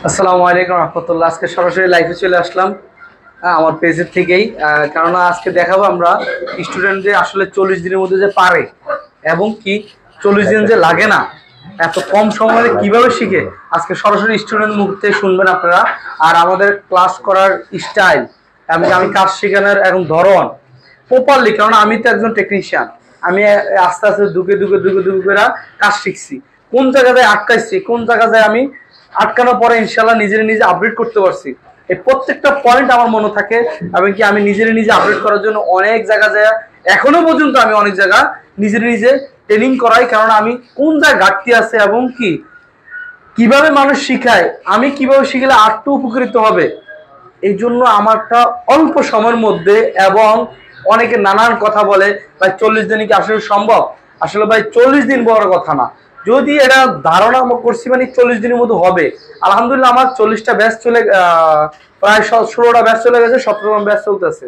আসসালামু আলাইকুম রহমতুল্লাহ। আজকে সরাসরি লাইভে চলে আসলাম আমার পেজের থেকেই, কেননা আজকে দেখাবো আমরা স্টুডেন্ট যে আসলে 40 দিনের মধ্যে যে পারে এবং কি 40 দিন যে লাগে না, এত কম সময়ে কিভাবে শিখে, আজকে সরাসরি স্টুডেন্ট মুখ থেকে শুনবেন আপনারা। আর আমাদের ক্লাস করার স্টাইল এবং আমি কাজ শেখানোর এখন ধরন প্রপারলি, কারণ আমি তো একজন টেকনিশিয়ান, আমি আস্তে আস্তে দুকে করে কাজ শিখছি। কোন জায়গায় আটকাইছি, কোন জায়গায় আমি আটকানোর পরে ইনশাল্লাহ নিজে আপডেট করতে পারছি, এই প্রত্যেকটা পয়েন্ট আমার মনে থাকে। এবং কি আমি নিজে আপডেট করার জন্য অনেক জায়গা যায়, এখনো পর্যন্ত আমি অনেক জায়গা নিজে ট্রেনিং করাই, কারণ আমি কোন জায়গায় ঘাটতি আছে এবং কি কিভাবে মানুষ শিখায়, আমি কিভাবে শিখলে আরটু উপকৃত হবে। এই জন্য আমারটা অল্প সময়ের মধ্যে, এবং অনেকে নানান কথা বলে ভাই 40 দিনে কি আসলে সম্ভব। আসলে ভাই 40 দিন বড় কথা না, যদি এটা ধারণা করছি মানে 40 দিনের মধ্যে হবে। আলহামদুলিল্লাহ আমার 40টা ব্যাচ চলে, প্রায় 16টা ব্যাচ চলে গেছে, 17তম ব্যাচ চলতেছে,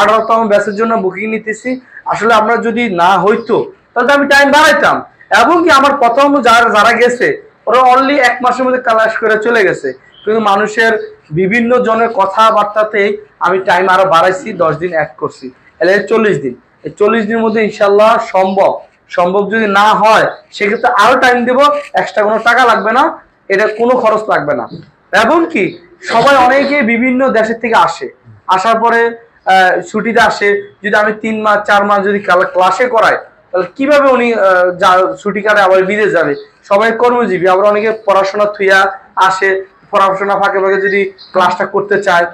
18তম ব্যাচের জন্য বুকিং নিতেছি। আসলে আমরা যদি না হইতো তাহলে আমি টাইম বাড়াইতাম, এবং কি আমার প্রথম যারা গেছে ওরা অনলি 1 মাসের মধ্যে ক্লাস করে চলে গেছে। কিন্তু মানুষের বিভিন্ন জনের কথাবার্তাতেই আমি টাইম আরো বাড়াইছি, 10 দিন অ্যাড করছি, এলে 40 দিন। এই 40 দিনের মধ্যে ইনশাল্লাহ সম্ভব যদি না হয় সেক্ষেত্রে আরো টাইম দেবো, এক্সট্রা কোনো টাকা লাগবে না, এটা কোনো খরচ লাগবে না। এবং কি সবাই অনেকে বিভিন্ন দেশের থেকে আসার পরে ছুটিতে আসে, যদি আমি 3 মাস 4 মাস যদি ক্লাসে করাই তাহলে কিভাবে উনি ছুটি কাটে আবার বিদেশ যাবে। সবাই কর্মজীবী, আবার অনেকে পড়াশোনা থুইয়া আসে, পড়াশোনা ফাঁকে যদি ক্লাসটা করতে চায়,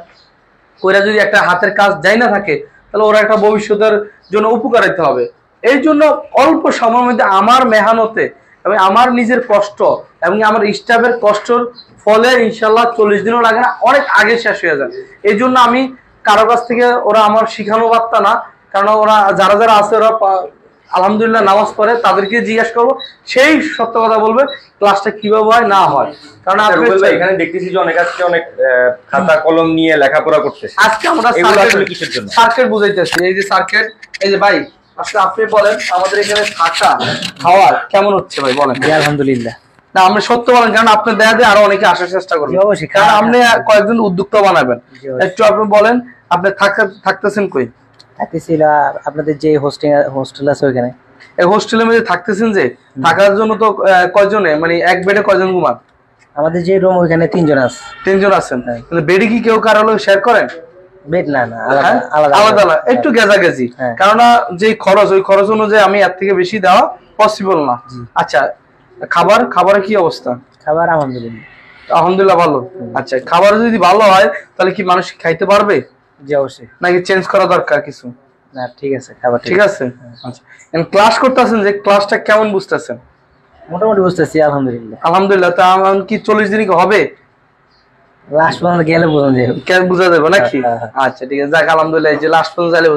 ওরা যদি একটা হাতের কাজ যাই না থাকে তাহলে ওরা একটা ভবিষ্যতের জন্য উপকারিত হবে। এই জন্য অল্প সময়ের মধ্যে আমার মেহনতে এবং আমার নিজের কষ্ট এবং আমার স্টাফের কষ্টর ফলে ইনশাল্লাহ 40 দিনও লাগে না, অনেক আগে শেষ হয়ে যায়। এই জন্য আমি কারো কাছ থেকে ওরা আমার শিখানো পারতা না, কারণ ওরা যারা আছে ওরা আলহামদুলিল্লাহ নামাজ পড়ে, তাদেরকে জিজ্ঞেস করবো, সেই সত্য কথা বলবে ক্লাসটা কিভাবে হয় না হয়। কারণ এখানে দেখতেছি যে অনেক খাতা কলম নিয়ে লেখাপড়া করতেছে। আজকে আমরা কিসের জন্য সার্কিট বুঝাইতেছি, এই যে সার্কিট, এই যে ভাই আসলে আপনি বলেন আমাদের এখানে থাকা খাওয়ার কেমন হচ্ছে ভাই বলেন। আলহামদুলিল্লাহ। না আপনি সত্য বলেন, কারণ আপনার দেখা দিয়ে আরো অনেকে আসার চেষ্টা করবেন, কারণ আপনি কয়েকজন উদ্যোক্তা বানাবেন। একটু আপনি বলেন আপনি থাকতেছেন কই? আপনাদের যে হোস্টেল আছে ওইখানে। এই হোস্টেলের মধ্যে থাকতেছেন, যে থাকার জন্য তো কয়জনে, মানে এক বেডে কয়জন ঘুমান? আমাদের যে রুম ওইখানে 3 জন আছে। 3 জন আছেন, বেডে কি কেউ কারো শেয়ার করেন? বেড না আলাদা একটু গেজাগেজি, কারণ যে খরচ ওই খরচ অনুযায়ী আমি এর থেকে বেশি দেওয়া পসিবল না। আচ্ছা খাবারের কি অবস্থা? খাবার আলহামদুলিল্লাহ ভালো। আচ্ছা খাবার যদি ভালো হয় তাহলে কি মানুষ খাইতে পারবে? জি অবশ্যই। নাকি চেঞ্জ করা দরকার কিছু? না ঠিক আছে, খাবার ঠিক আছে। আচ্ছা ক্লাস করতেছেন, যে ক্লাসটা কেমন বুঝতেছেন? মোটামুটি বুঝতেছি আলহামদুলিল্লাহ। তা কি 40 দিনই হবে? লাস্ট পর্যন্ত গেলে বুঝা যাবে নাকি? আচ্ছা ঠিক আছে, যাক আলহামদুলিল্লাহ। যে লাস্ট পর্যন্ত গেলে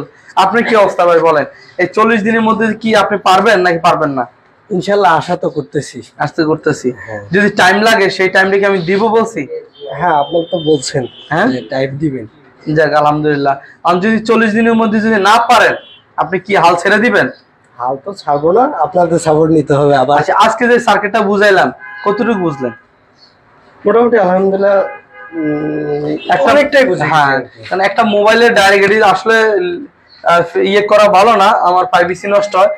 আপনি কি অবস্থা ভাই বলেন, এই 40 দিনের মধ্যে কি আপনি পারবেন নাকি পারবেন না? ইনশাআল্লাহ আশা তো করতেছি। যদি টাইম লাগে সেই টাইমটা কি আমি দিব বলছি? হ্যাঁ আপনি তো বলছেন টাইম দিবেন। যাক আলহামদুলিল্লাহ। আমি যদি 40 দিনের মধ্যে যদি না পারেন আপনি কি হাল ছেড়ে দিবেন? হাল তো ছাড়বো না, আপনাদের সাপোর্ট নিতে হবে আবার। আচ্ছা আজকে যে সার্কিটটা বুঝাইলাম কতটুকু বুঝলেন? মোটামুটি আলহামদুলিল্লাহ অনেকটাই বুঝি। হ্যাঁ, কারণ একটা মোবাইলের ডাইরেক্ট আসলে ইয়ে করা ভালো না, আমার প্রাইভেসি নষ্ট হয়।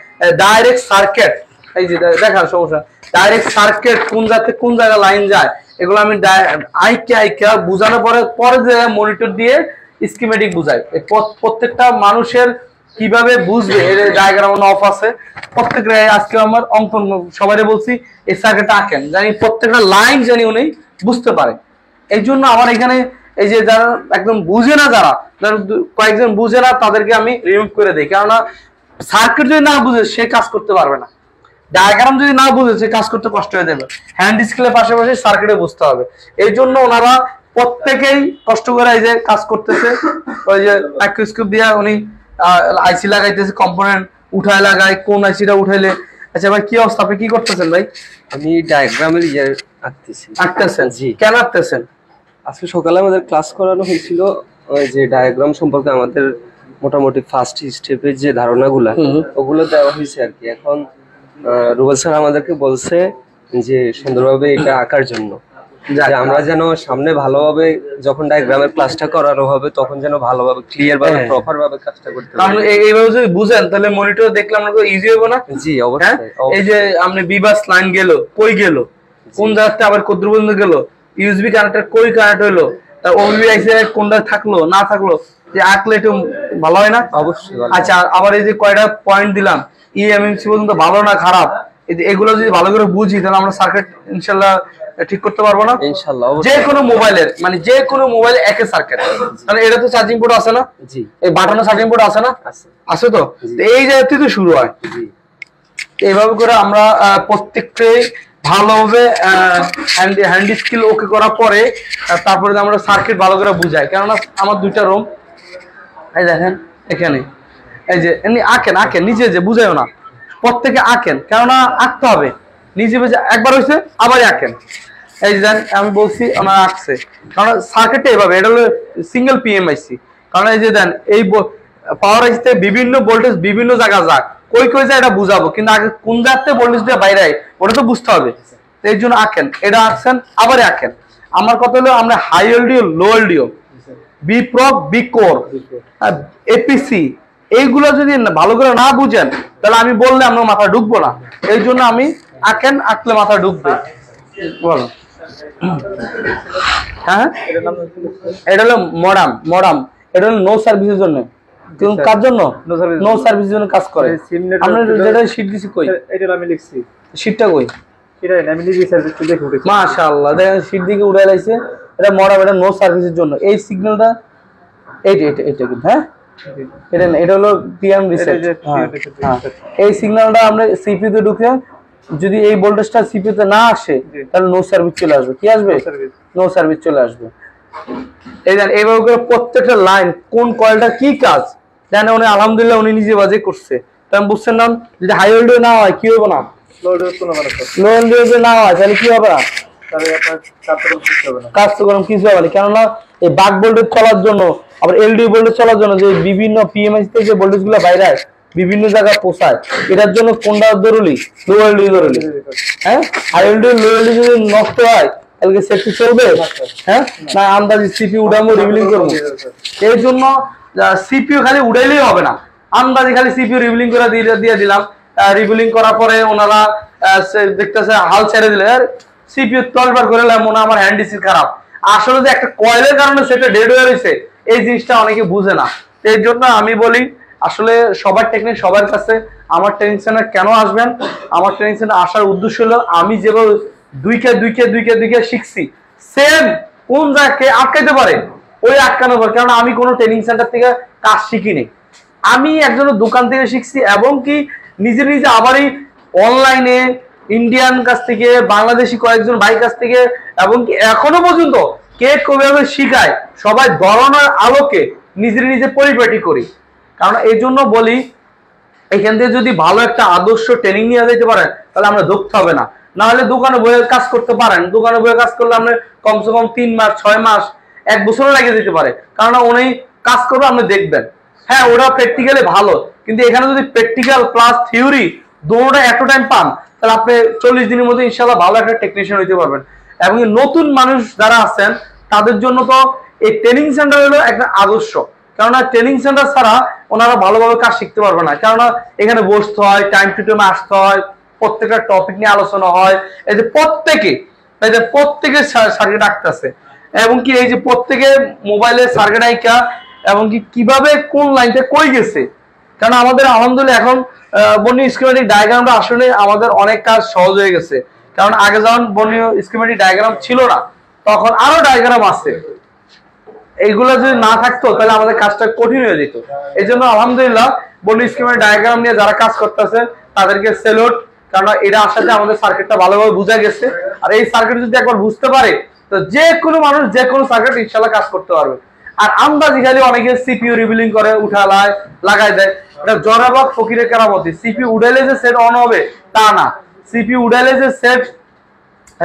ডাইরেক্ট সার্কিট, এই যে দেখার সমস্যা, ডাইরেক্ট সার্কিট কোন জায়গায় লাইন যায় এগুলো আমি আইকা বুঝানোর পরে যে মনিটর দিয়ে স্কিমেটিক বুঝাই। প্রত্যেকটা মানুষের কিভাবে বুঝবে এর ডায়াগ্রাম অফ আছে, প্রত্যেকটা আজকে আমার অঙ্কন সবাই বলছি এই সার্কিটটা আঁকেন, জানি প্রত্যেকটা লাইন জানি উনি বুঝতে পারে। এই জন্য আমার এখানে এই যে যারা একদম বুঝে না, যারা কয়েকজন বুঝে না তাদেরকে আমি রিমুভ করে দিই, কেননা সার্কিট যদি না বুঝে সে কাজ করতে পারবে না, ডায়াগ্রাম যদি না বুঝে সে কাজ করতে কষ্ট হয়ে যাবে। হ্যান্ড স্কেলের পাশাপাশি সার্কিটে বুঝতে হবে। এই জন্য ওনারা প্রত্যেকেই কষ্ট করে এই যে কাজ করতেছে, ওই যে মাইক্রোস্কোপ দিয়ে উনি আইসি লাগাইতেছে, কম্পোনেন্ট উঠায় লাগায়, কোন আইসিটা উঠাইলে। আচ্ছা ভাই কি অবস্থা, আপনি কি করতেছেন ভাই? আমি ডায়াগ্রামের আঁকতেছেন। জি কেন আঁকতেছেন? আজকে সকালে আমাদের ক্লাস করানো হয়েছিল, ওই যে ডায়াগ্রাম সম্পর্কে আমাদের মোটামুটি ফার্স্ট স্টেপের যে ধারণাগুলা ওগুলো দেওয়া হয়েছে আর কি। এখন রুবেল স্যার আমাদেরকে বলছে যে সুন্দরভাবে এটা আঁকার জন্য, যাক, যে আমরা যেন সামনে ভালোভাবে যখন ডায়াগ্রামের ক্লাসটা করানো হবে তখন যেন ভালোভাবে ক্লিয়ার ভাবে হ্যাঁ। প্রপার ভাবে কাজটা করতে কারণ পারি। এইভাবে যদি বুঝেন তাহলে মনিটর দেখলে আমরা ইজি হবে না। জি হ্যাঁ অবশ্যই এই যে আপনি বিবাস লাইন গেল কই গেল, কোন জায়গাতে আবার কত পর্যন্ত গেল, ইউএসবি কানেক্টর কই কানেক্ট হইলো, তার ওবিবি আইসি কোনটা থাকলো না থাকলো, যে আঁকলে একটু ভালো হয় না। অবশ্যই ভালো। আচ্ছা আবার এই যে কয়টা পয়েন্ট দিলাম ইএমএমসি পর্যন্ত ভালো না খারাপ, এই যে এগুলো যদি ভালো করে বুঝি তাহলে আমরা সার্কিট ইনশাআল্লাহ ঠিক করতে পারবো না। ইনশাআল্লাহ যে অবশ্যই। কোনো মোবাইলের মানে যে কোনো মোবাইলে একই সার্কিট, মানে এটা তো চার্জিং পোর্ট আছে না, জি এই বাটনের চার্জিং পোর্ট আছে না, আছে। আছে তো। তো এই জায়গা থেকে শুরু হয়। জি এইভাবে করে আমরা প্রত্যেকটাই ভালোভাবে হ্যান্ড স্কিল ওকে করার পরে তারপরে আমরা সার্কিট ভালো করে বুঝাই। কেননা আমার দুইটা রুম, এই দেখেন এখানে এই যে এমনি আঁকেন নিজে যে বুঝাইও না, প্রত্যেকে আঁকেন, কেননা আঁকতে হবে নিজে বুঝে। একবার হয়েছে আবার আঁকেন, এই যে দেখেন আমি বলছি ওনারা আঁকছে, কারণ সার্কিটটা এভাবে, এটা হলো সিঙ্গেল পিএমআইসি। কারণ এই যে দেন এই পাওয়ার আইসিতে বিভিন্ন ভোল্টেজ বিভিন্ন জায়গা যাক, কই যায় এটা বুঝাবো, কিন্তু আগে কোন জায়গাতে ভোল্টেজটা বাইরে আয় ওটা তো বুঝতে হবে। এই জন্য আঁকেন, এটা আঁকছেন আবার আঁকেন। আমার কথা হলো আমরা high LDO low LDO B prop B core APC এইগুলো যদি ভালো করে না বুঝেন তাহলে আমি বললে আমরা মাথা ঢুকবো না। এই জন্য আমি আঁকেন, আঁকলে মাথা ঢুকবে। বলো হ্যাঁ এটা হলো মডাম এটা হলো নো সার্ভিসের জন্য। কার জন্য? নো সার্ভিসের জন্য কাজ করে। আমরা যেটা শীট দিছি কই, এটা আমি লিখছি, শীটটা কই? এটা আমি নিজে সার্ভিস দেখে উঠেছি। মাশাআল্লাহ দেখেন শীট দিকে উড়াই লাইছে। এটা মডাম, এটা নো সার্ভিসের জন্য। এই সিগন্যালটা এটা কিন্তু হ্যাঁ এটা না, এটা হলো পিএম রিসেট। এই সিগন্যালটা আমরা সিপিইউ তে ঢুকে যদি এই ভোল্টেজটা সিপিইউ তে না আসে তাহলে নো সার্ভিস চলে আসবে। কি আসবে? নো সার্ভিস চলে আসবে। এই দেন এইভাবে করে প্রত্যেকটা লাইন কোন কয়েলটা কি কাজ জানে উনি, আলহামদুলিল্লাহ উনি নিজে বাজে করছে। তাই বুঝছেন না, যদি হাই ভোল্টেজ না হয় কি হবে না, লোড কোনো মানে লো ভোল্টেজ না হয় তাহলে কি হবে না, তাহলে আপনার কার্যক্রম শিখতে হবে না। কাজ তো করেন কিছু হবে না। কেননা এই বাক ভোল্টেজ চলার জন্য আবার এলডি ভোল্টেজ চলার জন্য যে বিভিন্ন পিএমআইসি থেকে যে ভোল্টেজ গুলো বাইরে আসে বিভিন্ন জায়গায় পৌঁছায়, এটার জন্য কোনটা জরুরি? লো এলডি জরুরি। হ্যাঁ হাই এলডি লো এলডি যদি নষ্ট হয় তাহলে কি সেফটি চলবে? হ্যাঁ না আন্দাজি সিপিইউ উড়াবো রিভিলিং করবো। এই জন্য সিপিইউ খালি উড়াইলেই হবে না, আন্দাজি খালি সিপিইউ রিভিলিং করে দিয়ে দিলাম। রিভিলিং করার পরে ওনারা দেখতেছে হাল ছেড়ে দিলে সিপিইউ তলবার করে মনে আমার হ্যান্ড ডিসি খারাপ। আসলে যে একটা কয়েলের কারণে সেটা ডেড হয়ে রয়েছে এই জিনিসটা অনেকে বুঝে না। এই জন্য আমি বলি আসলে সবার টেকনিক সবার কাছে। আমার ট্রেনিং সেন্টার কেন আসবেন? আমার ট্রেনিং সেন্টার আসার উদ্দেশ্য হলো আমি যেভাবে দুইকে শিখছি সেম কোন জায়গাকে আটকাইতে পারে ওই আটকানোর পর। কারণ আমি কোনো ট্রেনিং সেন্টার থেকে কাজ শিখিনি, আমি একজনের দোকান থেকে শিখছি এবং কি নিজে আবারই অনলাইনে ইন্ডিয়ান কাছ থেকে বাংলাদেশি কয়েকজন ভাই কাছ থেকে এবং কি এখনো পর্যন্ত কে কিভাবে শিখায় সবাই ধারণার আলোকে নিজে পরিপাটি করি। কারণ এই জন্য বলি এখান থেকে যদি ভালো একটা আদর্শ ট্রেনিং নিয়ে যেতে পারেন তাহলে আমরা ধরতে হবে না। না হলে দোকানে বইয়ে কাজ করতে পারেন, দোকানে বইয়ে কাজ করলে আমরা কমসে কম 3 মাস 6 মাস 1 বছরও লেগে যেতে পারে। কারণ উনি কাজ করবে আপনি দেখবেন, হ্যাঁ ওরা প্র্যাকটিক্যালি ভালো, কিন্তু এখানে যদি প্র্যাকটিক্যাল প্লাস থিওরি দুটোটা এত টাইম পান তাহলে আপনি 40 দিনের মধ্যে ইনশাআল্লাহ ভালো একটা টেকনিশিয়ান হইতে পারবেন। এবং নতুন মানুষ যারা আছেন তাদের জন্য তো এই ট্রেনিং সেন্টার হলো একটা আদর্শ। কেননা ট্রেনিং সেন্টার ছাড়া ওনারা ভালোভাবে কাজ শিখতে পারবে না। কেননা এখানে বসতে হয়, টাইম টু টাইম আসতে হয়, প্রত্যেকটা টপিক নিয়ে আলোচনা হয়। এই যে প্রত্যেকে সার্কিট আঁকতেছে এবং কি এই যে প্রত্যেকে মোবাইলে সার্কিট আঁকা এবং কি কিভাবে কোন লাইনটা কই গেছে। কারণ আমাদের আলহামদুলিল্লাহ এখন বর্ণীয় স্কিমেটিক ডায়াগ্রামটা আসলে আমাদের অনেক কাজ সহজ হয়ে গেছে। কারণ আগে যখন বর্ণীয় স্কিমেটিক ডায়াগ্রাম ছিল না তখন আরো ডায়াগ্রাম আছে, এইগুলো যদি না থাকতো তাহলে আমাদের কাজটা কঠিন হয়ে যেত। এই জন্য আলহামদুলিল্লাহ বর্ণীয় স্কিমেটিক ডায়াগ্রাম নিয়ে যারা কাজ করতেছে তাদেরকে স্যালুট। কারণ এটা আসাতে আমাদের সার্কিটটা ভালোভাবে বোঝা গেছে। আর এই সার্কিট যদি একবার বুঝতে পারে তো যে কোনো মানুষ যে কোনো সার্কিট ইনশাআল্লাহ কাজ করতে পারবে। আর আন্দাজি খালি অনেকে সিপিইউ রিভিলিং করে উঠালায় লাগাই দেয়, এটা জরাবাদ ফকিরের কেরামতি। সিপিইউ উঠাইলে যে সেট অন হবে তা না, সিপিইউ উঠাইলে যে সেট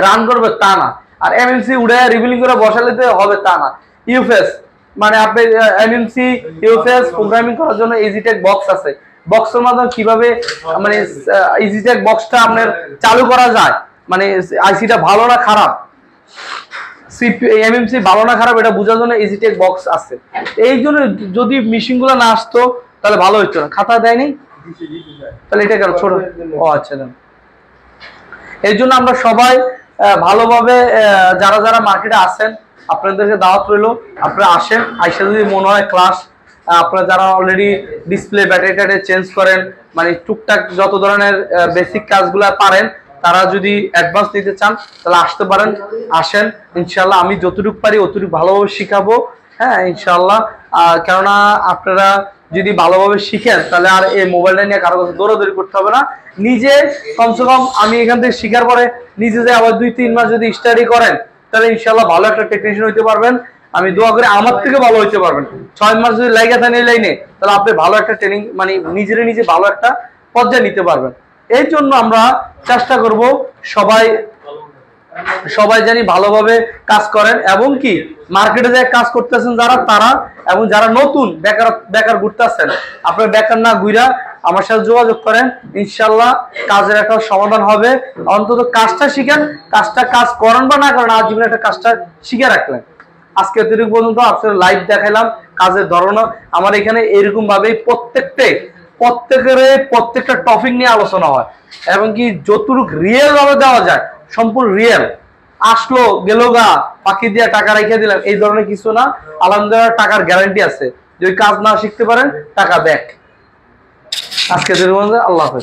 রান করবে তা না, আর এমএমসি উঠায় রিভিলিং করে বসালে হবে তা না। ইউএফএস মানে আপনি এমএমসি ইউএফএস প্রোগ্রামিং করার জন্য ইজিটেক বক্স আছে, বক্সের মাধ্যমে কিভাবে মানে ইজিটেক বক্সটা আপনার চালু করা যায় মানে আইসিটা ভালো না খারাপ, এমএমসি ভালো না খারাপ এটা বোঝার জন্য ইজিটেক বক্স আছে। এই জন্য যদি মেশিনগুলো না আসতো তাহলে ভালো হতো না। খাতা দেয়নি তাহলে এটা কেন ছোট? ও আচ্ছা দেন। এই জন্য আমরা সবাই ভালোভাবে যারা যারা মার্কেটে আসেন আপনাদেরকে দাওয়াত রইল, আপনারা আসেন, আইসা যদি মনে হয় ক্লাস আপনারা যারা অলরেডি ডিসপ্লে ব্যাটারি চেঞ্জ করেন, মানে টুকটাক যত ধরনের বেসিক কাজগুলো পারেন, তারা যদি অ্যাডভান্স নিতে চান তাহলে আসতে পারেন। আসেন, ইনশাল্লাহ আমি যতটুকু পারি অতটুকু ভালোভাবে শিখাবো। হ্যাঁ ইনশাল্লাহ, কেননা আপনারা যদি ভালোভাবে শিখেন তাহলে আর এই মোবাইলটা নিয়ে কারো কাছে দৌড়াদৌড়ি করতে হবে না। নিজে কমসে কম আমি এখান থেকে শিখার পরে নিজে যে আবার 2-3 মাস যদি স্টাডি করেন তাহলে ইনশাল্লাহ ভালো একটা টেকনিশিয়ান হইতে পারবেন। আমি দোয়া করে আমার থেকে ভালো হইতে পারবেন। 6 মাস যদি লাইগা থাকেন এই লাইনে তাহলে আপনি ভালো একটা ট্রেনিং মানে নিজে ভালো একটা পর্যায়ে নিতে পারবেন। এই জন্য আমরা চেষ্টা করব সবাই জানি ভালোভাবে কাজ করেন, এবং কি মার্কেটে যে কাজ করতেছেন যারা তারা, এবং যারা নতুন বেকার ঘুরতেছেন আপনার বেকার না ঘুরা আমার সাথে যোগাযোগ করেন, ইনশাল্লাহ কাজের একটা সমাধান হবে। অন্তত কাজটা শিখেন, কাজ করেন বা না করেন আজ জীবনে একটা কাজটা শিখে রাখলেন। আজকে এতটুকু পর্যন্ত আপনাদের লাইভ দেখাইলাম কাজের ধরন। আমার এখানে এরকম ভাবেই প্রত্যেকটা টপিক নিয়ে আলোচনা হয়, এবং কি যতটুকু রিয়েল ভাবে দেওয়া যায় সম্পূর্ণ রিয়েল। আসলো গেল গা পাখি দিয়ে টাকা রেখে দিলাম এই ধরনের কিছু না। আলহামদুলিল্লাহ টাকার গ্যারান্টি আছে, যদি কাজ না শিখতে পারেন টাকা ব্যাক। আজকে আল্লাহ হাফেজ।